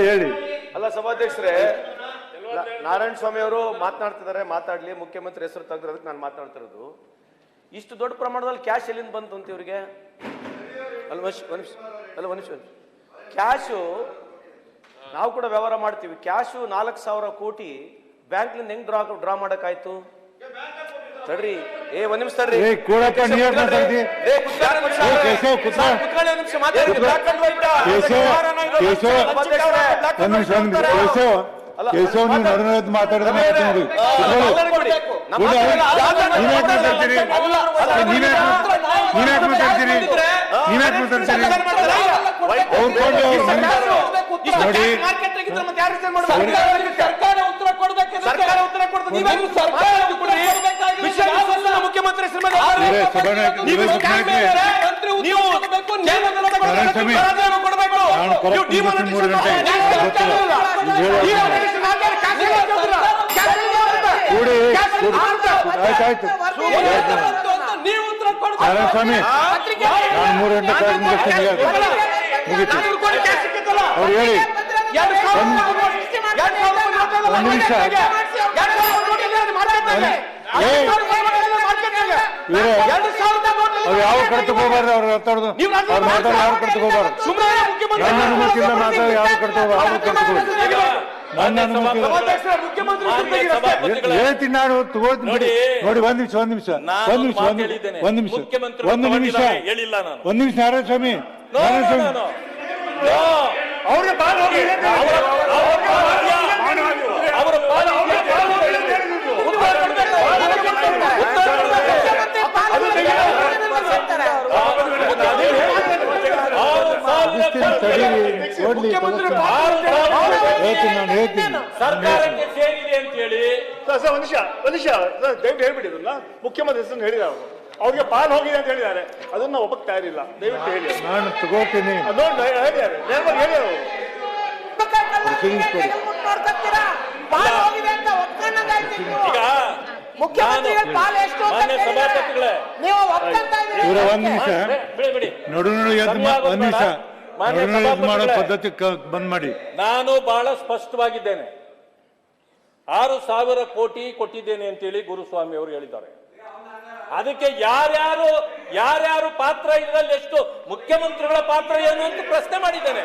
ಹೇಳಿ. ಅಲ್ಲ ಸಭಾಧ್ಯಕ್ಷರೇ, ನಾರಾಯಣ ಸ್ವಾಮಿ ಅವರು ಮಾತನಾಡ್ತಿದ್ದಾರೆ, ಮಾತಾಡ್ಲಿ. ಮುಖ್ಯಮಂತ್ರಿ ಹೆಸರು ತೆಗೆದಿರೋದಕ್ಕೆ ನಾನು ಮಾತನಾಡ್ತಿರೋದು. ಇಷ್ಟು ದೊಡ್ಡ ಪ್ರಮಾಣದಲ್ಲಿ ಕ್ಯಾಶ್ ಎಲ್ಲಿಂದ ಬಂತು ಅಂತ ಇವರಿಗೆ? ಕ್ಯಾಶು ನಾವು ಕೂಡ ವ್ಯವಹಾರ ಮಾಡ್ತೀವಿ. ಕ್ಯಾಶು 4,000 ಕೋಟಿ ಬ್ಯಾಂಕ್ಲಿಂದ ಹೆಂಗ್ ಡ್ರಾ ಮಾಡಕ್ಕಾಯ್ತು? ತಡ್ರಿ, ಒಂದ್ ನಿಮಿಷ ತಡ್ರಿ. ಕೇಶವ್, ನೀವು ನಡುವೆ ಮಾತಾಡಿದ್ರೆ ಮುಖ್ಯಮಂತ್ರಿ ಆಯ್ತಾಯ್ತು ನಾರಾಯಣಸ್ವಾಮಿ, ನಾನು 3 ಗಂಟೆ ಮುಗಿತು. ಅವ್ರು ಹೇಳಿ ಒಂದು ನಿಮಿಷ. ಅವ್ರು ಯಾವ ಕಡ್ತಕ್ಕೆ ಹೋಗ್ಬಾರ್ದು, ಅವ್ರು ಮಾತಾಡೋದು ಅವ್ರು ಮಾತಾಡೋ ಯಾವ ಕಡ್ತಕ್ಕೆ ಹೋಗ್ಬಾರ್ದು. ನನ್ನ ಅನುಮತಿಯಿಂದ ಮಾತಾಡೋ ಯಾವ ಕಡ್ತ ನನ್ನ ಅನುಮತಿ ಹೇಳ್ತೀನಿ ನಾನು. ತಗೋತೀನಿ ನೋಡಿ. ಒಂದ್ ನಿಮಿಷ ನಾರಾಯಣಸ್ವಾಮಿ, ಸರ್ಕಾರಕ್ಕೆ ಸೇರಿದೆ ಅಂತ ಹೇಳಿ ದಯವಿಟ್ಟು ಹೇಳ್ಬಿಟ್ಟಿದ್ರಲ್ಲ, ಮುಖ್ಯಮಂತ್ರಿ ಹೆಸರು ಹೇಳಿದ್ದಾರೆ. ಅವ್ರಿಗೆ ಪಾಲ್ ಹೋಗಿದೆ ಅಂತ ಹೇಳಿದ್ದಾರೆ, ಅದನ್ನ ಒಪ್ಪಕ್ಕೆ ತಯಾರಿಲ್ಲ. ದಯವಿಟ್ಟು ಹೇಳಿ, ನಾನು ತಗೋತೀನಿ. ಹೇಳಿದ್ದಾರೆ, ನೇರವಾಗಿ ಹೇಳಿ. ಒಂದ್ ನಿಮಿಷ ನೋಡು, ಒಂದ್ ನಿಮಿಷ ಮಾಡೋ ಪದ್ಧತಿ ಬಂದ್ ಮಾಡಿ. ನಾನು ಬಹಳ ಸ್ಪಷ್ಟವಾಗಿದ್ದೇನೆ. 6,000 ಕೋಟಿ ಕೊಟ್ಟಿದ್ದೇನೆ ಅಂತೇಳಿ ಗುರುಸ್ವಾಮಿ ಅವರು ಹೇಳಿದ್ದಾರೆ. ಅದಕ್ಕೆ ಯಾರ್ಯಾರು ಪಾತ್ರ ಇದರಲ್ಲಿ ಎಷ್ಟು, ಮುಖ್ಯಮಂತ್ರಿಗಳ ಪಾತ್ರ ಏನು ಅಂತ ಪ್ರಶ್ನೆ ಮಾಡಿದ್ದೇನೆ.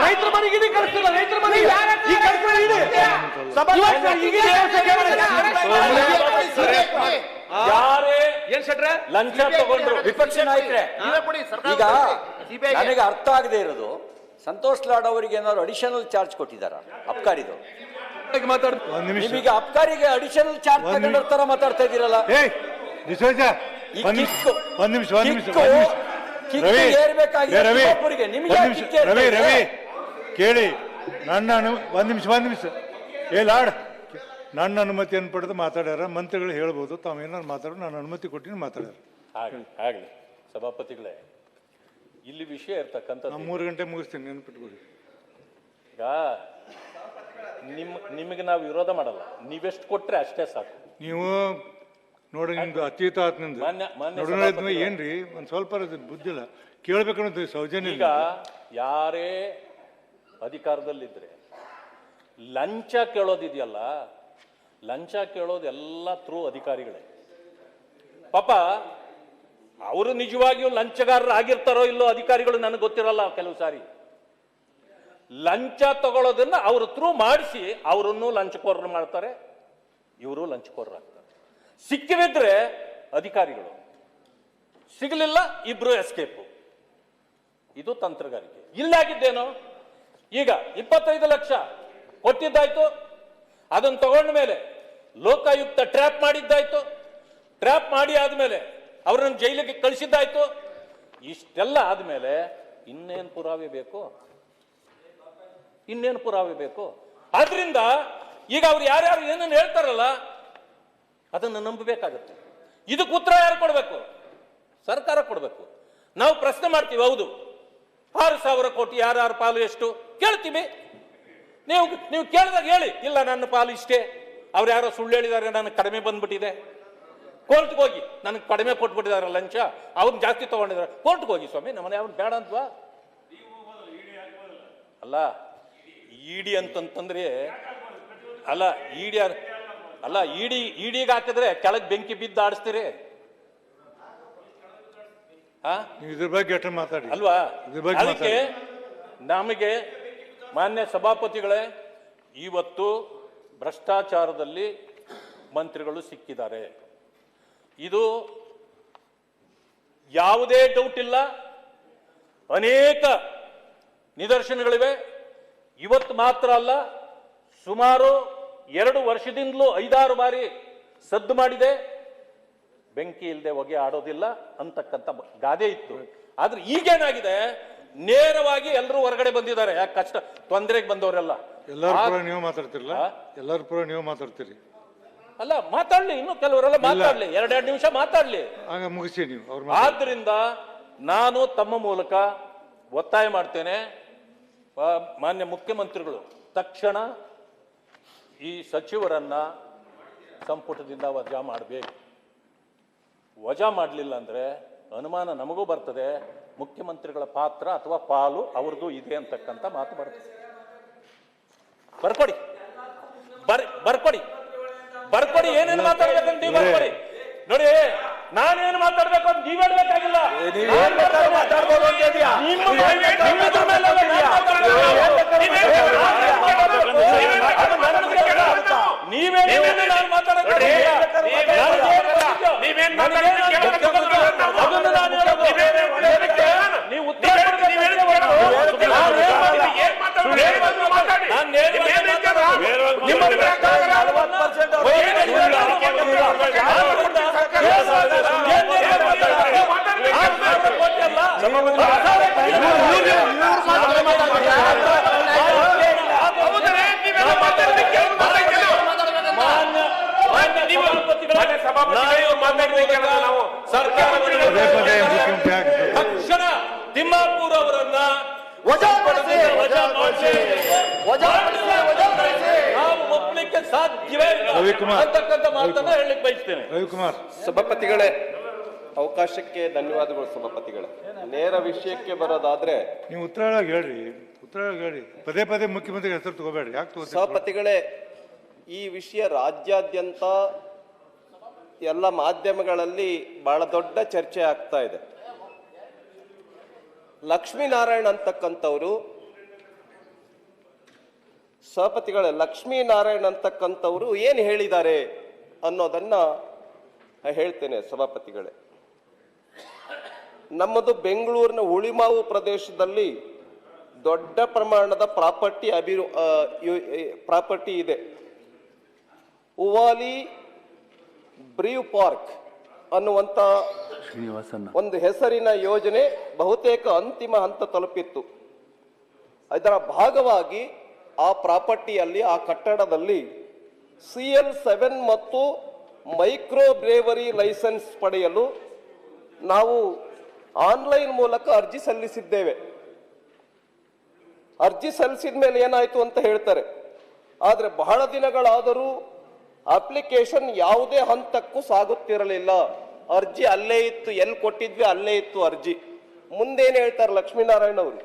ರೈತರ ಮನೆಗೆ ಇಡಿ ಕಳಿಸ್ತಿಲ್ಲ. ರೈತರ ಮನೆಗೆ ಯಾರೇ ಲಂಚ ತಗೊಂಡ್ರು ವಿಪಕ್ಷ ನಾಯಕರೇ. ಈಗ ನನಗೆ ಅರ್ಥ ಆಗದೆ ಇರೋದು, ಸಂತೋಷ್ ಲಾಡ್ ಅವರಿಗೆ ಏನಾದ್ರು ಅಡಿಷನಲ್ ಚಾರ್ಜ್ ಕೊಟ್ಟಿದ್ದಾರ ಅಬ್ಕಾರಿದು? ನಿಮಗೆ ಅಬ್ಕಾರಿಗೆ ಅಡಿಷನಲ್ ಚಾರ್ಜ್ ತಗೊಂಡ್ರ ತರ ಮಾತಾಡ್ತಾ ಇದ್ದೀರಲ್ಲ. ರವಿ ಕೇಳಿ, ಒಂದ್ ನಿಮಿಷ ಲಾಡ್, ನನ್ನ ಅನುಮತಿಯನ್ನು ಪಡೆದು ಮಾತಾಡ್ಯಾರ. ಮಂತ್ರಿಗಳು ಹೇಳ್ಬೋದು, ತಾವೇನಾರು ಮಾತಾಡೋದು, ನಾನು ಅನುಮತಿ ಕೊಟ್ಟಿನಿ ಮಾತಾಡ್ಯಾರ. ಆಗ್ಲಿ ಸಭಾಪತಿಗಳೇ, ಇಲ್ಲಿ ವಿಷಯ ಇರ್ತಕ್ಕಂಥ 3 ಗಂಟೆ ಮುಗಿಸ್ತೀನಿ, ನೆನ್ಪಿಟ್ಕೊಳ್ಳಿ. ಈಗ ನಿಮಗೆ ನಾವು ವಿರೋಧ ಮಾಡಲ್ಲ, ನೀವೆಷ್ಟು ಕೊಟ್ರೆ ಅಷ್ಟೇ ಸಾಕು. ನೀವು ನೋಡಿ, ನಿಮ್ದು ಅತೀತ ಆತ್ ನಿಂದು ಏನ್ರಿ, ಒಂದ್ ಸ್ವಲ್ಪ ಬುದ್ಧಿಲ್ಲ, ಕೇಳ್ಬೇಕನ್ನೋದು ಸೌಜನ್ಯ. ಈಗ ಯಾರೇ ಅಧಿಕಾರದಲ್ಲಿದ್ರೆ ಲಂಚ ಕೇಳೋದಿದೆಯಲ್ಲ, ಲಂಚ ಕೇಳೋದೆಲ್ಲ ಥ್ರೂ ಅಧಿಕಾರಿಗಳೇ. ಪಾಪ ಅವರು ನಿಜವಾಗಿಯೂ ಲಂಚಗಾರರು ಆಗಿರ್ತಾರೋ ಇಲ್ಲೋ ಅಧಿಕಾರಿಗಳು ನನಗೆ ಗೊತ್ತಿರಲ್ಲ. ಕೆಲವು ಸಾರಿ ಲಂಚ ತಗೊಳ್ಳೋದನ್ನ ಅವರು ಥ್ರೂ ಮಾಡಿಸಿ ಅವರನ್ನು ಲಂಚಕೋರರು ಮಾಡ್ತಾರೆ, ಇವರು ಲಂಚಕೋರರಾಗ್ತಾರೆ. ಸಿಕ್ಕಿಬಿದ್ರೆ ಅಧಿಕಾರಿಗಳು, ಸಿಗಲಿಲ್ಲ ಇಬ್ರು ಎಸ್ಕೇಪು. ಇದು ತಂತ್ರಗಾರಿಕೆ. ಇಲ್ಲಾಗಿದ್ದೇನೋ, ಈಗ 25 ಲಕ್ಷ ಕೊಟ್ಟಿದ್ದಾಯ್ತು, ಅದನ್ನು ತಗೊಂಡ ಮೇಲೆ ಲೋಕಾಯುಕ್ತ ಟ್ರ್ಯಾಪ್ ಮಾಡಿದ್ದಾಯ್ತು, ಟ್ರ್ಯಾಪ್ ಮಾಡಿ ಆದ್ಮೇಲೆ ಅವರನ್ನು ಜೈಲಿಗೆ ಕಳಿಸಿದ್ದಾಯ್ತು. ಇಷ್ಟೆಲ್ಲ ಆದ್ಮೇಲೆ ಇನ್ನೇನು ಪುರಾವೆ ಬೇಕು? ಆದ್ರಿಂದ ಈಗ ಅವ್ರು ಯಾರ್ಯಾರು ಏನನ್ನು ಹೇಳ್ತಾರಲ್ಲ ಅದನ್ನು ನಂಬಬೇಕಾಗತ್ತೆ. ಇದಕ್ಕೆ ಉತ್ತರ ಯಾರು ಕೊಡಬೇಕು? ಸರ್ಕಾರ ಕೊಡಬೇಕು. ನಾವು ಪ್ರಶ್ನೆ ಮಾಡ್ತೀವಿ, ಹೌದು 6,000 ಕೋಟಿ ಯಾರ್ಯಾರ ಪಾಲು ಎಷ್ಟು ಕೇಳ್ತೀವಿ. ನೀವು ಕೇಳಿದಾಗ ಹೇಳಿ, ಇಲ್ಲ ನನ್ನ ಪಾಲು ಇಷ್ಟೇ, ಅವ್ರು ಯಾರೋ ಸುಳ್ಳು ಹೇಳಿದ್ದಾರೆ, ನನಗೆ ಕಡಿಮೆ ಬಂದ್ಬಿಟ್ಟಿದೆ. ಕೋರ್ಟ್ಗೆ ಹೋಗಿ, ನನಗೆ ಕಡಿಮೆ ಕೊಟ್ಬಿಟ್ಟಿದ್ದಾರೆ ಲಂಚ, ಅವ್ರು ಜಾಸ್ತಿ ತಗೊಂಡಿದ್ದಾರೆ, ಕೋರ್ಟ್ಗೆ ಹೋಗಿ ಸ್ವಾಮಿ, ನಮ್ಮನೆ ಅವ್ರು ಬೇಡ ಅಂತವಾ? ಅಲ್ಲ ಇಡಿ ಅಂತಂತಂದ್ರೆ ಅಲ್ಲ ಇಡಿಗೆ ಹಾಕಿದ್ರೆ ಕೆಳಗೆ ಬೆಂಕಿ ಬಿದ್ದು ಆಡಿಸ್ತೀರಿ ಇದ್ರ ಬಗ್ಗೆ ಎಷ್ಟು ಮಾತಾಡಿ ಅಲ್ವಾ? ಅದಕ್ಕೆ ನಮಗೆ ಮಾನ್ಯ ಸಭಾಪತಿಗಳೇ, ಇವತ್ತು ಭ್ರಷ್ಟಾಚಾರದಲ್ಲಿ ಮಂತ್ರಿಗಳು ಸಿಕ್ಕಿದ್ದಾರೆ. ಇದು ಯಾವುದೇ ಡೌಟ್ ಇಲ್ಲ, ಅನೇಕ ನಿದರ್ಶನಗಳಿವೆ. ಇವತ್ತು ಮಾತ್ರ ಅಲ್ಲ, ಸುಮಾರು 2 ವರ್ಷದಿಂದಲೂ 5-6 ಬಾರಿ ಸದ್ದು ಮಾಡಿದೆ. ಬೆಂಕಿ ಇಲ್ಲದೆ ಹೊಗೆ ಆಡೋದಿಲ್ಲ ಅಂತಕ್ಕಂಥ ಗಾದೆ ಇತ್ತು. ಆದ್ರೆ ಈಗೇನಾಗಿದೆ, ನೇರವಾಗಿ ಎಲ್ಲರೂ ಹೊರಗಡೆ ಬಂದಿದ್ದಾರೆ. ಯಾಕೆ ಕಷ್ಟ ತೊಂದರೆಗೆ ಬಂದವರೆಲ್ಲ. ಎಲ್ಲರೂ ಪರ ನೀವು ಮಾತಾಡ್ತಿರಲ್ಲ, ಎಲ್ಲರೂ ಪರ ನೀವು ಮಾತಾಡ್ತೀರಿ. ಅಲ್ಲ ಮಾತಾಡ್ಲಿ, ಇನ್ನು ಕೆಲವರೆಲ್ಲ ಮಾತಾಡ್ಲಿ, 2 ನಿಮಿಷ ಮಾತಾಡ್ಲಿ, ಆಗ ಮುಗಿಸಿ ನೀವು ಅವ್ರು. ಆದ್ರಿಂದ ನಾನು ತಮ್ಮ ಮೂಲಕ ಒತ್ತಾಯ ಮಾಡ್ತೇನೆ, ಮಾನ್ಯ ಮುಖ್ಯಮಂತ್ರಿಗಳು ತಕ್ಷಣ ಈ ಸಚಿವರನ್ನ ಸಂಪುಟದಿಂದ ವಜಾ ಮಾಡಬೇಕು. ವಜಾ ಮಾಡಲಿಲ್ಲ ಅಂದ್ರೆ ಅನುಮಾನ ನಮಗೂ ಬರ್ತದೆ, ಮುಖ್ಯಮಂತ್ರಿಗಳ ಪಾತ್ರ ಅಥವಾ ಪಾಲು ಅವ್ರದ್ದು ಇದೆ ಅಂತಕ್ಕಂಥ ಮಾತು ಬರ್ತದೆ. ಬರ್ಕೊಡಿ ಏನೇನು ಮಾತಾಡ್ಬೇಕಂತ ನೀವು ಬರ್ಕೊಡಿ. ನೋಡಿ, ನಾನೇನು ಮಾತಾಡ್ಬೇಕು ಅಂತ ನೀವ್ ಹೇಳ್ಬೇಕಾಗಿಲ್ಲ. ನಾನು ಮಾತಾಡೋದು ನೀವು ಉತ್ತರ ತಕ್ಷಣ ತಿಮ್ಮಾಪುರ್ ಅವರನ್ನ ನಾವು ಒಪ್ಪಲಿಕ್ಕೆ ಸಾಧ್ಯವೇ ಇಲ್ಲ ಅಂತಕ್ಕಂಥ ಮಾತನ್ನ ಹೇಳಲಿಕ್ಕೆ ಬಯಸ್ತೇನೆ. ರವಿಕುಮಾರ್. ಸಭಾಪತಿಗಳೇ, ಅವಕಾಶಕ್ಕೆ ಧನ್ಯವಾದಗಳು. ಸಭಾಪತಿಗಳೇ, ನೇರ ವಿಷಯಕ್ಕೆ ಬರೋದಾದ್ರೆ ನೀವು ಉತ್ತರ ಹೇಳ್ರಿ, ಪದೇ ಪದೇ ಮುಖ್ಯಮಂತ್ರಿ ಹೆಸರು ತಗೋಬೇಡ್ರಿ. ಯಾಕೆ ತಗೋತೀರಿ? ಸಭಾಪತಿಗಳೇ, ಈ ವಿಷಯ ರಾಜ್ಯಾದ್ಯಂತ ಎಲ್ಲ ಮಾಧ್ಯಮಗಳಲ್ಲಿ ಬಹಳ ದೊಡ್ಡ ಚರ್ಚೆ ಆಗ್ತಾ ಇದೆ. ಲಕ್ಷ್ಮೀನಾರಾಯಣ್ ಅಂತಕ್ಕಂಥವ್ರು, ಸಭಾಪತಿಗಳೇ, ಲಕ್ಷ್ಮೀನಾರಾಯಣ್ ಅಂತಕ್ಕಂಥವ್ರು ಏನು ಹೇಳಿದ್ದಾರೆ ಅನ್ನೋದನ್ನ ಹೇಳ್ತೇನೆ. ಸಭಾಪತಿಗಳೇ, ನಮ್ಮದು ಬೆಂಗಳೂರಿನ ಹುಳಿಮಾವು ಪ್ರದೇಶದಲ್ಲಿ ದೊಡ್ಡ ಪ್ರಮಾಣದ ಪ್ರಾಪರ್ಟಿ ಇದೆ. ಉವಾಲಿ ಬ್ರೀವ್ ಪಾರ್ಕ್ ಅನ್ನುವಂಥ ಒಂದು ಹೆಸರಿನ ಯೋಜನೆ ಬಹುತೇಕ ಅಂತಿಮ ಹಂತ ತಲುಪಿತ್ತು. ಇದರ ಭಾಗವಾಗಿ ಆ ಪ್ರಾಪರ್ಟಿಯಲ್ಲಿ, ಆ ಕಟ್ಟಡದಲ್ಲಿ CL7 ಮತ್ತು ಮೈಕ್ರೋ ಬ್ರೇವರಿ ಲೈಸೆನ್ಸ್ ಪಡೆಯಲು ನಾವು ಆನ್ಲೈನ್ ಮೂಲಕ ಅರ್ಜಿ ಸಲ್ಲಿಸಿದ್ದೇವೆ. ಅರ್ಜಿ ಸಲ್ಲಿಸಿದ ಮೇಲೆ ಏನಾಯ್ತು ಅಂತ ಹೇಳ್ತಾರೆ. ಆದರೆ ಬಹಳ ದಿನಗಳಾದರೂ ಅಪ್ಲಿಕೇಶನ್ ಯಾವುದೇ ಹಂತಕ್ಕೂ ಸಾಗುತ್ತಿರಲಿಲ್ಲ. ಅರ್ಜಿ ಅಲ್ಲೇ ಇತ್ತು, ಎಲ್ಲಿ ಕೊಟ್ಟಿದ್ವಿ ಅಲ್ಲೇ ಇತ್ತು ಅರ್ಜಿ. ಮುಂದೇನು ಹೇಳ್ತಾರೆ ಲಕ್ಷ್ಮೀನಾರಾಯಣ್ ಅವರು,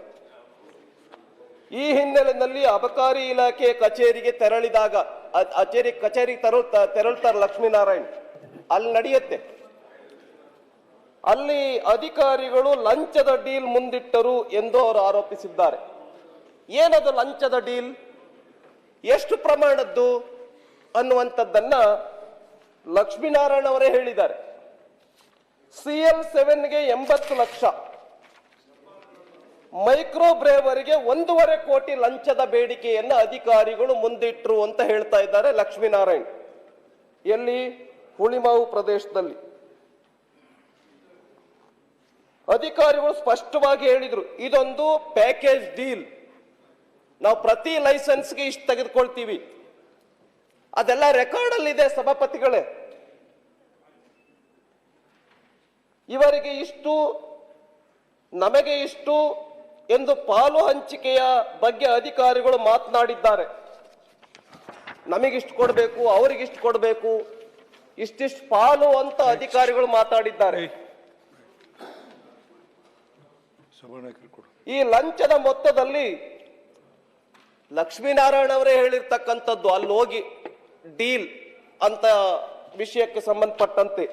ಈ ಹಿನ್ನೆಲೆಯಲ್ಲಿ ಅಬಕಾರಿ ಇಲಾಖೆ ಕಚೇರಿಗೆ ತೆರಳಿದಾಗ, ಕಚೇರಿ ತೆರಳ್ತಾರೆ ಲಕ್ಷ್ಮೀನಾರಾಯಣ್, ಅಲ್ಲಿ ನಡೆಯುತ್ತೆ. ಅಲ್ಲಿ ಅಧಿಕಾರಿಗಳು ಲಂಚದ ಡೀಲ್ ಮುಂದಿಟ್ಟರು ಎಂದು ಅವರು ಆರೋಪಿಸಿದ್ದಾರೆ. ಏನದು ಲಂಚದ ಡೀಲ್, ಎಷ್ಟು ಪ್ರಮಾಣದ್ದು ಅನ್ನುವಂಥದ್ದನ್ನ ಲಕ್ಷ್ಮೀನಾರಾಯಣ್ ಅವರೇ ಹೇಳಿದ್ದಾರೆ. CL7ಗೆ 80 ಲಕ್ಷ, ಮೈಕ್ರೋ ಬ್ರೇವರಿಗೆ 1.5 ಕೋಟಿ ಲಂಚದ ಬೇಡಿಕೆಯನ್ನು ಅಧಿಕಾರಿಗಳು ಮುಂದಿಟ್ಟರು ಅಂತ ಹೇಳ್ತಾ ಇದ್ದಾರೆ ಲಕ್ಷ್ಮೀನಾರಾಯಣ್. ಎಲ್ಲಿ? ಹುಳಿಮಾವು ಪ್ರದೇಶದಲ್ಲಿ. ಅಧಿಕಾರಿಗಳು ಸ್ಪಷ್ಟವಾಗಿ ಹೇಳಿದ್ರು, ಇದೊಂದು ಪ್ಯಾಕೇಜ್ ಡೀಲ್, ನಾವು ಪ್ರತಿ ಲೈಸೆನ್ಸ್ಗೆ ಇಷ್ಟು ತೆಗೆದುಕೊಳ್ತೀವಿ. ಅದೆಲ್ಲ ರೆಕಾರ್ಡ್ ಅಲ್ಲಿ ಇದೆ ಸಭಾಪತಿಗಳೇ. ಇವರಿಗೆ ಇಷ್ಟು, ನಮಗೆ ಇಷ್ಟು ಎಂದು ಪಾಲು ಹಂಚಿಕೆಯ ಬಗ್ಗೆ ಅಧಿಕಾರಿಗಳು ಮಾತನಾಡಿದ್ದಾರೆ. ನಮಗಿಷ್ಟು ಕೊಡಬೇಕು, ಅವರಿಗಿಷ್ಟು ಕೊಡಬೇಕು, ಇಷ್ಟಿಷ್ಟು ಪಾಲು ಅಂತ ಅಧಿಕಾರಿಗಳು ಮಾತಾಡಿದ್ದಾರೆ. ಈ ಲಂಚದ ಮೊತ್ತದಲ್ಲಿ ಲಕ್ಷ್ಮೀನಾರಾಯಣ ಅವರೇ ಹೇಳಿರ್ತಕ್ಕಂಥದ್ದು, ಅಲ್ಲಿ ಹೋಗಿ ಡೀಲ್ ಅಂತ ವಿಷಯಕ್ಕೆ ಸಂಬಂಧಪಟ್ಟಂತೆ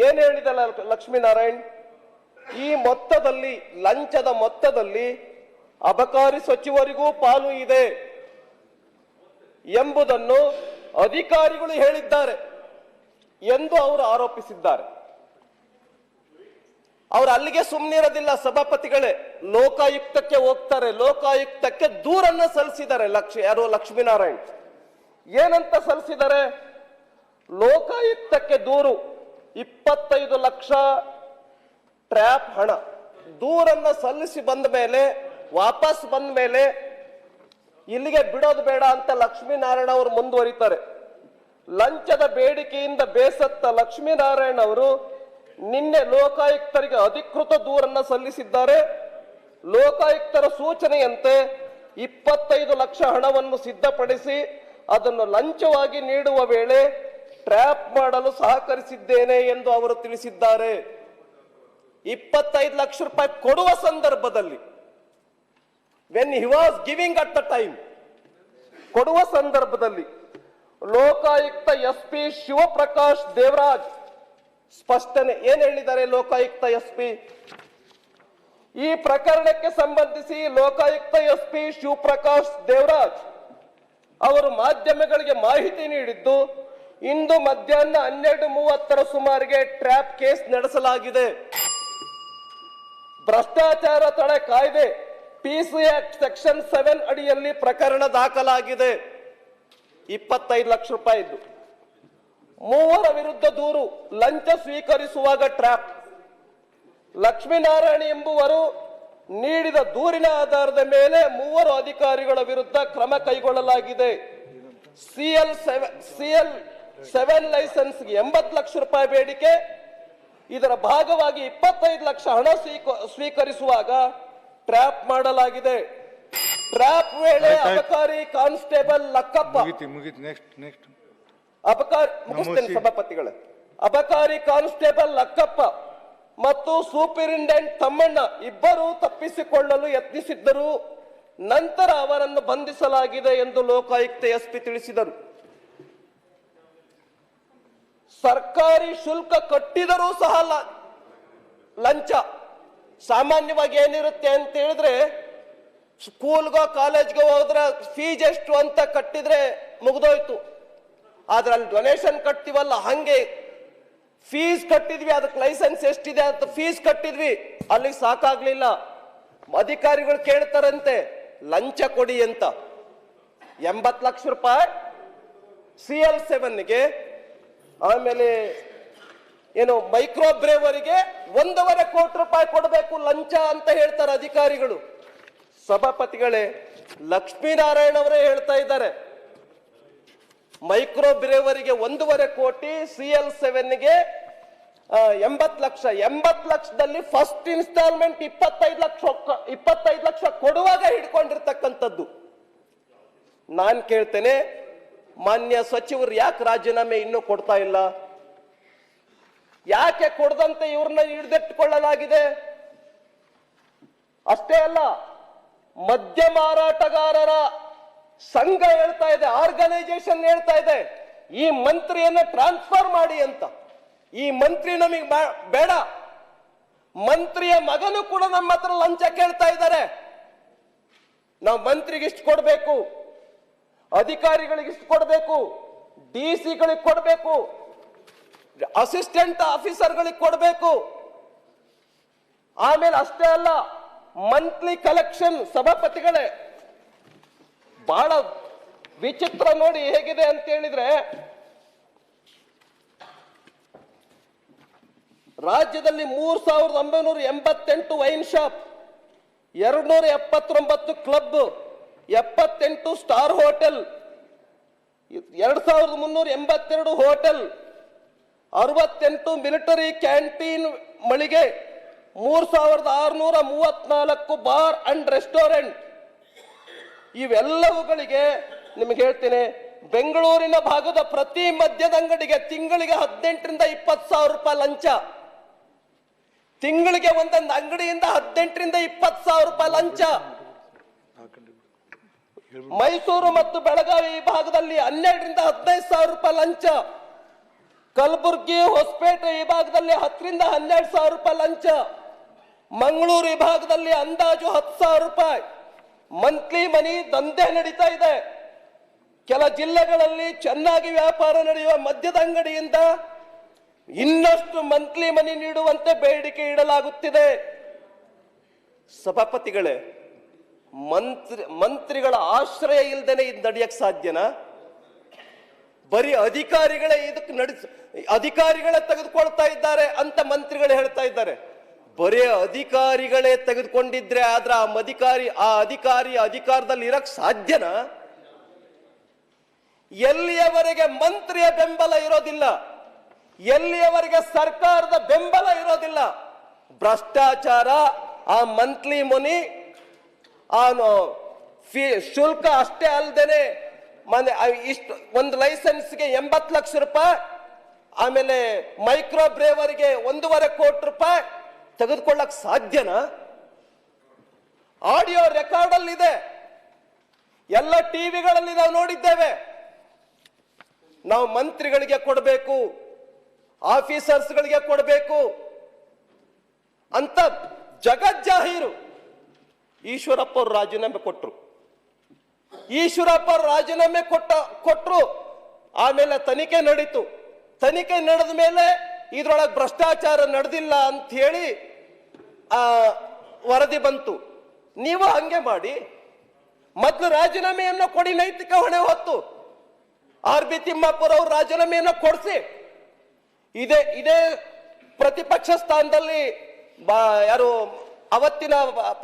ಏನ್ ಹೇಳಿದಲ್ಲ ಲಕ್ಷ್ಮೀನಾರಾಯಣ್, ಈ ಮೊತ್ತದಲ್ಲಿ, ಲಂಚದ ಮೊತ್ತದಲ್ಲಿ ಅಬಕಾರಿ ಸಚಿವರಿಗೂ ಪಾಲು ಇದೆ ಎಂಬುದನ್ನು ಅಧಿಕಾರಿಗಳು ಹೇಳಿದ್ದಾರೆ ಎಂದು ಅವರು ಆರೋಪಿಸಿದ್ದಾರೆ. ಅವರು ಅಲ್ಲಿಗೆ ಸುಮ್ಮನಿರೋದಿಲ್ಲ ಸಭಾಪತಿಗಳೇ, ಲೋಕಾಯುಕ್ತಕ್ಕೆ ಹೋಗ್ತಾರೆ. ಲೋಕಾಯುಕ್ತಕ್ಕೆ ದೂರನ್ನ ಸಲ್ಲಿಸಿದ್ದಾರೆ. ಯಾರು ಲಕ್ಷ್ಮೀನಾರಾಯಣ್ ಏನಂತ ಸಲ್ಲಿಸಿದ್ದಾರೆ? ಲೋಕಾಯುಕ್ತಕ್ಕೆ ದೂರು 25 ಲಕ್ಷ ಟ್ರ್ಯಾಪ್ ಹಣ ದೂರನ್ನ ಸಲ್ಲಿಸಿ ಬಂದ ಮೇಲೆ, ವಾಪಸ್ ಬಂದ ಮೇಲೆ ಇಲ್ಲಿಗೆ ಬಿಡೋದು ಬೇಡ ಅಂತ ಲಕ್ಷ್ಮೀನಾರಾಯಣ ಅವರು ಮುಂದುವರಿತಾರೆ. ಲಂಚದ ಬೇಡಿಕೆಯಿಂದ ಬೇಸತ್ತ ಲಕ್ಷ್ಮೀನಾರಾಯಣ ಅವರು ನಿನ್ನೆ ಲೋಕಾಯುಕ್ತರಿಗೆ ಅಧಿಕೃತ ದೂರನ್ನ ಸಲ್ಲಿಸಿದ್ದಾರೆ. ಲೋಕಾಯುಕ್ತರ ಸೂಚನೆಯಂತೆ 25 ಲಕ್ಷ ಹಣವನ್ನು ಸಿದ್ಧಪಡಿಸಿ ಅದನ್ನು ಲಂಚವಾಗಿ ನೀಡುವ ವೇಳೆ ಟ್ರ್ಯಾಪ್ ಮಾಡಲು ಸಹಕರಿಸಿದ್ದೇನೆ ಎಂದು ಅವರು ತಿಳಿಸಿದ್ದಾರೆ. 25 ಲಕ್ಷ ರೂಪಾಯಿ ಕೊಡುವ ಸಂದರ್ಭದಲ್ಲಿ, when he was giving at the time, ಕೊಡುವ ಸಂದರ್ಭದಲ್ಲಿ ಲೋಕಾಯುಕ್ತ SP ಶಿವಪ್ರಕಾಶ್ ದೇವರಾಜ್ ಸ್ಪಷ್ಟನೆ ಏನ್ ಹೇಳಿದ್ದಾರೆ? ಲೋಕಾಯುಕ್ತ SP ಈ ಪ್ರಕರಣಕ್ಕೆ ಸಂಬಂಧಿಸಿ ಲೋಕಾಯುಕ್ತ SP ಶಿವಪ್ರಕಾಶ್ ದೇವರಾಜ್ ಅವರು ಮಾಧ್ಯಮಗಳಿಗೆ ಮಾಹಿತಿ ನೀಡಿದ್ದು, ಇಂದು ಮಧ್ಯಾಹ್ನ 12:30 ಸುಮಾರಿಗೆ ಟ್ರ್ಯಾಪ್ ಕೇಸ್ ನಡೆಸಲಾಗಿದೆ. ಭ್ರಷ್ಟಾಚಾರ ತಡೆ ಕಾಯ್ದೆ PC ಆಕ್ಟ್ ಸೆಕ್ಷನ್ 7 ಅಡಿಯಲ್ಲಿ ಪ್ರಕರಣ ದಾಖಲಾಗಿದೆ. 25 ಲಕ್ಷ ರೂಪಾಯಿ ಇದ್ದು 3 ವಿರುದ್ಧ ದೂರು, ಲಂಚ ಸ್ವೀಕರಿಸುವಾಗ ಟ್ರ್ಯಾಪ್. ಲಕ್ಷ್ಮೀನಾರಾಯಣ ಎಂಬುವರು ನೀಡಿದ ದೂರಿನ ಆಧಾರದ ಮೇಲೆ 3 ಅಧಿಕಾರಿಗಳ ವಿರುದ್ಧ ಕ್ರಮ ಕೈಗೊಳ್ಳಲಾಗಿದೆ. CL7 ಲೈಸೆನ್ಸ್ಗೆ 80 ಲಕ್ಷ ರೂಪಾಯಿ ಬೇಡಿಕೆ, ಇದರ ಭಾಗವಾಗಿ 25 ಲಕ್ಷ ಹಣ ಸ್ವೀಕರಿಸುವಾಗ ಟ್ರ್ಯಾಪ್ ಮಾಡಲಾಗಿದೆ. ಟ್ರ್ಯಾಪ್ ವೇಳೆ ಅಬಕಾರಿ ಕಾನ್ಸ್ಟೇಬಲ್ ಲಕ್ಕಪ್ಪ, ಮುಗಿಸ್ತೇನೆ ಸಭಾಪತಿಗಳೇ, ಅಬಕಾರಿ ಕಾನ್ಸ್ಟೇಬಲ್ ಲಕ್ಕಪ್ಪ ಮತ್ತು ಸೂಪರಿಂಟೆಂಡೆಂಟ್ ತಮ್ಮಣ್ಣ ಇಬ್ಬರು ತಪ್ಪಿಸಿಕೊಳ್ಳಲು ಯತ್ನಿಸಿದ್ದರು. ನಂತರ ಅವರನ್ನು ಬಂಧಿಸಲಾಗಿದೆ ಎಂದು ಲೋಕಾಯುಕ್ತ SP ತಿಳಿಸಿದರು. ಸರ್ಕಾರಿ ಶುಲ್ಕ ಕಟ್ಟಿದರೂ ಸಹ ಲಂಚ. ಸಾಮಾನ್ಯವಾಗಿ ಏನಿರುತ್ತೆ ಅಂತ ಹೇಳಿದ್ರೆ, ಸ್ಕೂಲ್ಗೋ ಕಾಲೇಜ್ಗೋ ಹೋದ್ರೆ ಫೀಸ್ ಎಷ್ಟು ಅಂತ ಕಟ್ಟಿದ್ರೆ ಮುಗಿದೋಯ್ತು. ಆದ್ರೆ ಅಲ್ಲಿ ಡೊನೇಷನ್ ಕಟ್ತೀವಲ್ಲ, ಹಂಗೆ ಫೀಸ್ ಕಟ್ಟಿದ್ವಿ, ಅದಕ್ಕೆ ಲೈಸೆನ್ಸ್ ಎಷ್ಟಿದೆ ಅಂತ ಫೀಸ್ ಕಟ್ಟಿದ್ವಿ, ಅಲ್ಲಿಗೆ ಸಾಕಾಗ್ಲಿಲ್ಲ. ಅಧಿಕಾರಿಗಳು ಕೇಳ್ತಾರಂತೆ ಲಂಚ ಕೊಡಿ ಅಂತ. 80 ಲಕ್ಷ ರೂಪಾಯಿ CL7ಗೆ, ಆಮೇಲೆ ಏನು ಮೈಕ್ರೋ ಬ್ರೇವರಿಗೆ 1.5 ಕೋಟಿ ರೂಪಾಯಿ ಕೊಡಬೇಕು ಲಂಚ ಅಂತ ಹೇಳ್ತಾರೆ ಅಧಿಕಾರಿಗಳು. ಸಭಾಪತಿಗಳೇ, ಲಕ್ಷ್ಮೀನಾರಾಯಣ ಅವರೇ ಹೇಳ್ತಾ ಇದ್ದಾರೆ ಮೈಕ್ರೋ ಬ್ರೇವರಿಗೆ 1.5 ಕೋಟಿ, CL7ಗೆ 80 ಲಕ್ಷ. 80 ಲಕ್ಷದಲ್ಲಿ ಫಸ್ಟ್ ಇನ್ಸ್ಟಾಲ್ಮೆಂಟ್ 25 ಲಕ್ಷ ಕೊಡುವಾಗ ಹಿಡ್ಕೊಂಡಿರ್ತಕ್ಕಂಥದ್ದು. ನಾನ್ ಕೇಳ್ತೇನೆ, ಮಾನ್ಯ ಸಚಿವರು ಯಾಕೆ ರಾಜೀನಾಮೆ ಇನ್ನೂ ಕೊಡ್ತಾ ಇಲ್ಲ? ಯಾಕೆ ಕೊಡದಂತೆ ಇವ್ರನ್ನ ಹಿಡಿದಿಟ್ಟುಕೊಳ್ಳಲಾಗಿದೆ? ಅಷ್ಟೇ ಅಲ್ಲ, ಮದ್ಯ ಮಾರಾಟಗಾರರ ಸಂಘ ಹೇಳ್ತಾ ಇದೆ, ಆರ್ಗನೈಸೇಷನ್ ಹೇಳ್ತಾ ಇದೆ, ಈ ಮಂತ್ರಿಯನ್ನ ಟ್ರಾನ್ಸ್ಫರ್ ಮಾಡಿ ಅಂತ. ಈ ಮಂತ್ರಿ ನಮಗೆ ಬೇಡ. ಮಂತ್ರಿಯ ಮಗನು ಕೂಡ ನಮ್ಮ ಹತ್ರ ಲಂಚ ಕೇಳ್ತಾ ಇದ್ದಾರೆ. ನಾವು ಮಂತ್ರಿಗೆ ಇಷ್ಟು ಕೊಡಬೇಕು, ಅಧಿಕಾರಿಗಳಿಗೆ ಇಷ್ಟು ಕೊಡಬೇಕು, DC-ಗಳಿಗೆ ಕೊಡಬೇಕು, ಅಸಿಸ್ಟೆಂಟ್ ಆಫೀಸರ್ಗಳಿಗೆ ಕೊಡಬೇಕು. ಆಮೇಲೆ ಅಷ್ಟೇ ಅಲ್ಲ, ಮಂತ್ಲಿ ಕಲೆಕ್ಷನ್. ಸಭಾಪತಿಗಳೇ, ಬಹಳ ವಿಚಿತ್ರ ನೋಡಿ ಹೇಗಿದೆ ಅಂತ ಹೇಳಿದ್ರೆ, ರಾಜ್ಯದಲ್ಲಿ 3988 wine shop, 279 club, 78 star hotel, 2382 hotel, 68 military canteen ಮಳಿಗೆ, 3634 ಬಾರ್ ಅಂಡ್ ರೆಸ್ಟೋರೆಂಟ್. ಇವೆಲ್ಲವುಗಳಿಗೆ ನಿಮಗೆ ಹೇಳ್ತೇನೆ, ಬೆಂಗಳೂರಿನ ಭಾಗದ ಪ್ರತಿ ಮದ್ಯದ ಅಂಗಡಿಗೆ ತಿಂಗಳಿಗೆ 18 ರಿಂದ 20 ಸಾವಿರ ರೂಪಾಯಿ ಲಂಚ. ತಿಂಗಳಿಗೆ ಒಂದೊಂದು ಅಂಗಡಿಯಿಂದ 18 ರಿಂದ 20 ಸಾವಿರ ರೂಪಾಯಿ ಲಂಚ. ಮೈಸೂರು ಮತ್ತು ಬೆಳಗಾವಿ ವಿಭಾಗದಲ್ಲಿ 12 ರಿಂದ 15 ಸಾವಿರ ರೂಪಾಯಿ ಲಂಚ. ಕಲಬುರಗಿ ಹೊಸಪೇಟೆ ವಿಭಾಗದಲ್ಲಿ 10 ರಿಂದ 12 ಸಾವಿರ ರೂಪಾಯಿ ಲಂಚ. ಮಂಗಳೂರು ವಿಭಾಗದಲ್ಲಿ ಅಂದಾಜು 10 ಸಾವಿರ ರೂಪಾಯಿ. ಮಂತ್ಲಿ ಮನಿ ದಂಧೆ ನಡೀತಾ ಇದೆ. ಕೆಲ ಜಿಲ್ಲೆಗಳಲ್ಲಿ ಚೆನ್ನಾಗಿ ವ್ಯಾಪಾರ ನಡೆಯುವ ಮದ್ಯದ ಅಂಗಡಿಯಿಂದ ಇನ್ನಷ್ಟು ಮಂತ್ಲಿ ಮನಿ ನೀಡುವಂತೆ ಬೇಡಿಕೆ ಇಡಲಾಗುತ್ತಿದೆ. ಸಭಾಪತಿಗಳೇ, ಮಂತ್ರಿಗಳ ಆಶ್ರಯ ಇಲ್ಲದೇನೆ ಇದು ನಡೆಯಕ್ಕೆ ಸಾಧ್ಯನಾ? ಬರೀ ಅಧಿಕಾರಿಗಳೇ ಅಧಿಕಾರಿಗಳೇ ತೆಗೆದುಕೊಳ್ತಾ ಇದ್ದಾರೆ ಅಂತ ಮಂತ್ರಿಗಳು ಹೇಳ್ತಾ ಇದ್ದಾರೆ. ಬರೀ ಅಧಿಕಾರಿಗಳೇ ತೆಗೆದುಕೊಂಡಿದ್ರೆ ಆದ್ರೆ ಆ ಅಧಿಕಾರಿ ಅಧಿಕಾರದಲ್ಲಿ ಇರಕ್ ಸಾಧ್ಯನಾ? ಎಲ್ಲಿಯವರೆಗೆ ಮಂತ್ರಿಯ ಬೆಂಬಲ ಇರೋದಿಲ್ಲ, ಎಲ್ಲಿಯವರೆಗೆ ಸರ್ಕಾರದ ಬೆಂಬಲ ಇರೋದಿಲ್ಲ, ಭ್ರಷ್ಟಾಚಾರ, ಆ ಮಂತ್ಲಿ ಮನಿ, ಆ ಶುಲ್ಕ ಅಷ್ಟೇ ಅಲ್ಲದೇನೆ ಇಷ್ಟು ಒಂದು ಲೈಸೆನ್ಸ್ಗೆ 80 ಲಕ್ಷ ರೂಪಾಯಿ, ಆಮೇಲೆ ಮೈಕ್ರೋ ಬ್ರೇವರ್ಗೆ 1.5 ಕೋಟಿ ರೂಪಾಯಿ ತೆಗೆದುಕೊಳ್ಳಕ್ ಸಾಧ್ಯನಾ? ಆಡಿಯೋ ರೆಕಾರ್ಡ್ ಅಲ್ಲಿ ಇದೆ, ಎಲ್ಲ ಟಿವಿಗಳಲ್ಲಿ ನಾವು ನೋಡಿದ್ದೇವೆ. ನಾವು ಮಂತ್ರಿಗಳಿಗೆ ಕೊಡಬೇಕು, ಆಫೀಸರ್ಸ್ಗಳಿಗೆ ಕೊಡಬೇಕು ಅಂತ ಜಗಜ್ಜಾಹೀರು. ಈಶ್ವರಪ್ಪ ಅವರು ರಾಜೀನಾಮೆ ಕೊಟ್ಟರು. ಈಶ್ವರಪ್ಪ ಅವರು ರಾಜೀನಾಮೆ ಕೊಟ್ಟರು. ಆಮೇಲೆ ತನಿಖೆ ನಡೀತು. ತನಿಖೆ ನಡೆದ ಮೇಲೆ ಇದ್ರೊಳಗೆ ಭ್ರಷ್ಟಾಚಾರ ನಡೆದಿಲ್ಲ ಅಂತ ಹೇಳಿ ವರದಿ ಬಂತು. ನೀವು ಹಂಗೆ ಮಾಡಿ, ಮೊದಲು ರಾಜೀನಾಮೆಯನ್ನು ಕೊಡಿ, ನೈತಿಕ ಹೊಣೆ ಹೊತ್ತು. RB ತಿಮ್ಮಾಪುರ ಅವರು ರಾಜೀನಾಮೆಯನ್ನು ಕೊಡಿಸಿ, ಇದೇ ಪ್ರತಿಪಕ್ಷ ಸ್ಥಾನದಲ್ಲಿ ಯಾರು ಅವತ್ತಿನ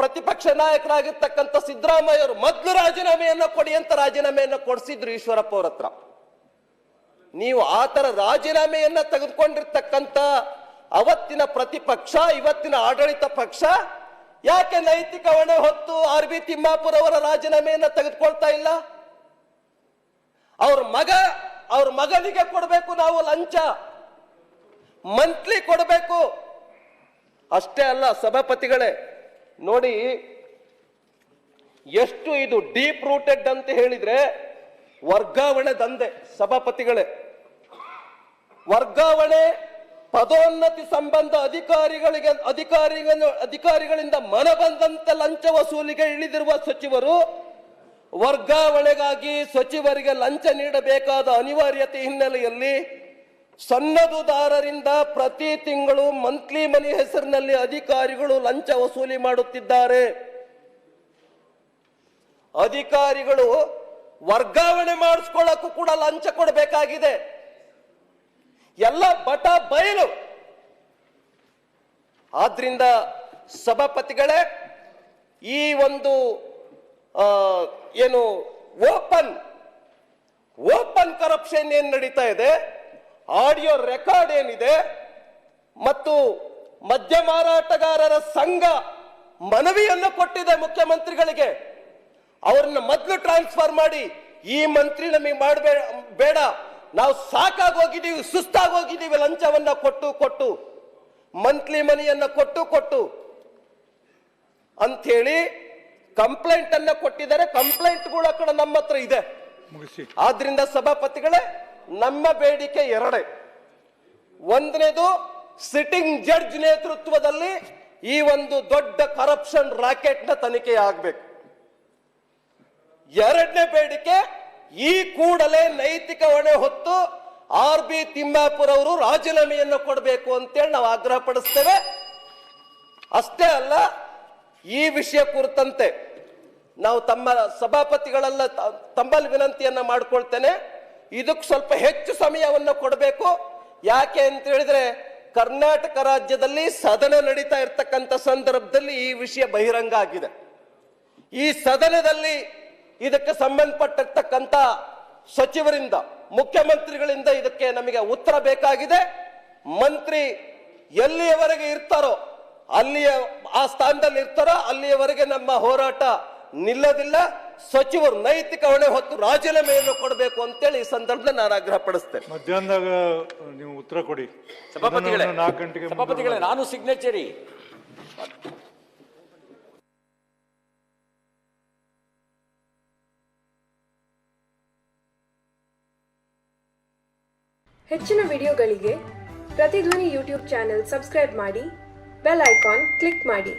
ಪ್ರತಿಪಕ್ಷ ನಾಯಕರಾಗಿರ್ತಕ್ಕಂಥ ಸಿದ್ದರಾಮಯ್ಯ ಅವರು ಮೊದಲು ರಾಜೀನಾಮೆಯನ್ನು ಕೊಡಿ ಅಂತ ರಾಜೀನಾಮೆಯನ್ನು ಕೊಡಿಸಿದ್ರು ಈಶ್ವರಪ್ಪ ಅವ್ರ ಹತ್ರ. ನೀವು ಆ ತರ ರಾಜೀನಾಮೆಯನ್ನ ತೆಗೆದುಕೊಂಡಿರ್ತಕ್ಕಂಥ ಅವತ್ತಿನ ಪ್ರತಿಪಕ್ಷ, ಇವತ್ತಿನ ಆಡಳಿತ ಪಕ್ಷ ಯಾಕೆ ನೈತಿಕ ಹೊಣೆ ಹೊತ್ತು RB ತಿಮ್ಮಾಪುರ ಅವರ ರಾಜೀನಾಮೆಯನ್ನ ತೆಗೆದುಕೊಳ್ತಾ ಇಲ್ಲ? ಅವ್ರ ಮಗನಿಗೆ ಕೊಡಬೇಕು ನಾವು ಲಂಚ, ಮಂತ್ಲಿ ಕೊಡಬೇಕು. ಅಷ್ಟೇ ಅಲ್ಲ ಸಭಾಪತಿಗಳೇ, ನೋಡಿ ಎಷ್ಟು ಇದು ಡೀಪ್ ರೂಟೆಡ್ ಅಂತ ಹೇಳಿದ್ರೆ ವರ್ಗಾವಣೆ ದಂಧೆ. ಸಭಾಪತಿಗಳೇ, ವರ್ಗಾವಣೆ, ಪದೋನ್ನತಿ ಸಂಬಂಧ ಅಧಿಕಾರಿಗಳಿಂದ ಮನಬಂದಂತೆ ಲಂಚ ವಸೂಲಿಗೆ ಇಳಿದಿರುವ ಸಚಿವರು ವರ್ಗಾವಣೆಗಾಗಿ ಸಚಿವರಿಗೆ ಲಂಚ ನೀಡಬೇಕಾದ ಅನಿವಾರ್ಯತೆ ಹಿನ್ನೆಲೆಯಲ್ಲಿ ಸನ್ನದುದಾರರಿಂದ ಪ್ರತಿ ತಿಂಗಳು ಮಂತ್ಲಿ ಮನಿ ಹೆಸರಿನಲ್ಲಿ ಅಧಿಕಾರಿಗಳು ಲಂಚ ವಸೂಲಿ ಮಾಡುತ್ತಿದ್ದಾರೆ. ಅಧಿಕಾರಿಗಳು ವರ್ಗಾವಣೆ ಮಾಡಿಸ್ಕೊಳ್ಳಕ್ಕೂ ಕೂಡ ಲಂಚ ಕೊಡಬೇಕಾಗಿದೆ. ಎಲ್ಲ ಬಟ ಬಯಲು. ಆದ್ರಿಂದ ಸಭಾಪತಿಗಳೇ, ಈ ಒಂದು ಏನು ಓಪನ್ ಕರಪ್ಷನ್ ಏನ್ ನಡೀತಾ ಇದೆ, ಆಡಿಯೋ ರೆಕಾರ್ಡ್ ಏನಿದೆ, ಮತ್ತು ಮದ್ಯ ಮಾರಾಟಗಾರರ ಸಂಘ ಮನವಿಯನ್ನು ಕೊಟ್ಟಿದೆ ಮುಖ್ಯಮಂತ್ರಿಗಳಿಗೆ. ಅವ್ರನ್ನ ಮೊದಲು ಟ್ರಾನ್ಸ್ಫರ್ ಮಾಡಿ, ಈ ಮಂತ್ರಿ ನಮಗೆ ಬೇಡ, ನಾವು ಸಾಕಾಗಿ ಹೋಗಿದ್ದೀವಿ, ಸುಸ್ತಾಗಿ ಹೋಗಿದ್ದೀವಿ, ಲಂಚವನ್ನ ಕೊಟ್ಟು ಮಂತ್ಲಿ ಮನಿಯನ್ನ ಕೊಟ್ಟು ಅಂಥೇಳಿ ಕಂಪ್ಲೇಂಟ್ ಅನ್ನ ಕೊಟ್ಟಿದ್ದಾರೆ. ಕಂಪ್ಲೇಂಟ್ಗಳು ಕೂಡ ನಮ್ಮ ಹತ್ರ ಇದೆ. ಆದ್ರಿಂದ ಸಭಾಪತಿಗಳೇ, ನಮ್ಮ ಬೇಡಿಕೆ ಎರಡೇ. ಒಂದನೇದು, ಸಿಟ್ಟಿಂಗ್ ಜಡ್ಜ್ ನೇತೃತ್ವದಲ್ಲಿ ಈ ಒಂದು ದೊಡ್ಡ ಕರಪ್ಷನ್ ರಾಕೆಟ್ ನ ತನಿಖೆ ಆಗಬೇಕು. ಎರಡನೇ ಬೇಡಿಕೆ, ಈ ಕೂಡಲೇ ನೈತಿಕ ಹೊಣೆ ಹೊತ್ತು RB ತಿಮ್ಮಾಪುರ ಅವರು ರಾಜೀನಾಮೆಯನ್ನು ಕೊಡಬೇಕು ಅಂತೇಳಿ ನಾವು ಆಗ್ರಹ ಪಡಿಸ್ತೇವೆ. ಅಷ್ಟೇ ಅಲ್ಲ, ಈ ವಿಷಯ ಕುರಿತಂತೆ ನಾವು ತಮ್ಮ ಸಭಾಪತಿಗಳೆಲ್ಲ ತಮ್ಮಲ್ಲಿ ವಿನಂತಿಯನ್ನ ಮಾಡ್ಕೊಳ್ತೇನೆ, ಇದಕ್ಕೆ ಸ್ವಲ್ಪ ಹೆಚ್ಚು ಸಮಯವನ್ನು ಕೊಡಬೇಕು. ಯಾಕೆ ಅಂತ ಹೇಳಿದ್ರೆ ಕರ್ನಾಟಕ ರಾಜ್ಯದಲ್ಲಿ ಸದನ ನಡೀತಾ ಇರ್ತಕ್ಕಂಥ ಸಂದರ್ಭದಲ್ಲಿ ಈ ವಿಷಯ ಬಹಿರಂಗ ಆಗಿದೆ. ಈ ಸದನದಲ್ಲಿ ಇದಕ್ಕೆ ಸಂಬಂಧಪಟ್ಟಿರ್ತಕ್ಕಂಥ ಸಚಿವರಿಂದ, ಮುಖ್ಯಮಂತ್ರಿಗಳಿಂದ ಇದಕ್ಕೆ ನಮಗೆ ಉತ್ತರ ಬೇಕಾಗಿದೆ. ಮಂತ್ರಿ ಎಲ್ಲಿಯವರೆಗೆ ಇರ್ತಾರೋ ಅಲ್ಲಿಯ ಆ ಸ್ಥಾನದಲ್ಲಿ ಇರ್ತಾರೋ ಅಲ್ಲಿಯವರೆಗೆ ನಮ್ಮ ಹೋರಾಟ ನಿಲ್ಲೋದಿಲ್ಲ. ಸಚಿವರು ನೈತಿಕ ಹೊಣೆ ಹೊತ್ತು ರಾಜೀನಾಮೆಯನ್ನು ಕೊಡಬೇಕು ಅಂತೇಳಿ ಈ ಸಂದರ್ಭದಲ್ಲಿ ನಾನು ಆಗ್ರಹ ಪಡಿಸ್ತೇನೆ. ಮಧ್ಯಾಹ್ನದಾಗ ನೀವು ಉತ್ತರ ಕೊಡಿ. ಸಭಾಪತಿಗಳೇ, 4 ಗಂಟೆಗೆ ಸಭಾಪತಿಗಳೇ, ನಾನು ಸಿಗ್ನೇಚರಿ ಹೆಚ್ಚಿನ ವಿಡಿಯೋಗಳಿಗೆ ಪ್ರತಿಧ್ವನಿ ಯೂಟ್ಯೂಬ್ ಚಾನೆಲ್ ಸಬ್ಸ್ಕ್ರೈಬ್ ಮಾಡಿ, ಬೆಲ್ ಐಕಾನ್ ಕ್ಲಿಕ್ ಮಾಡಿ.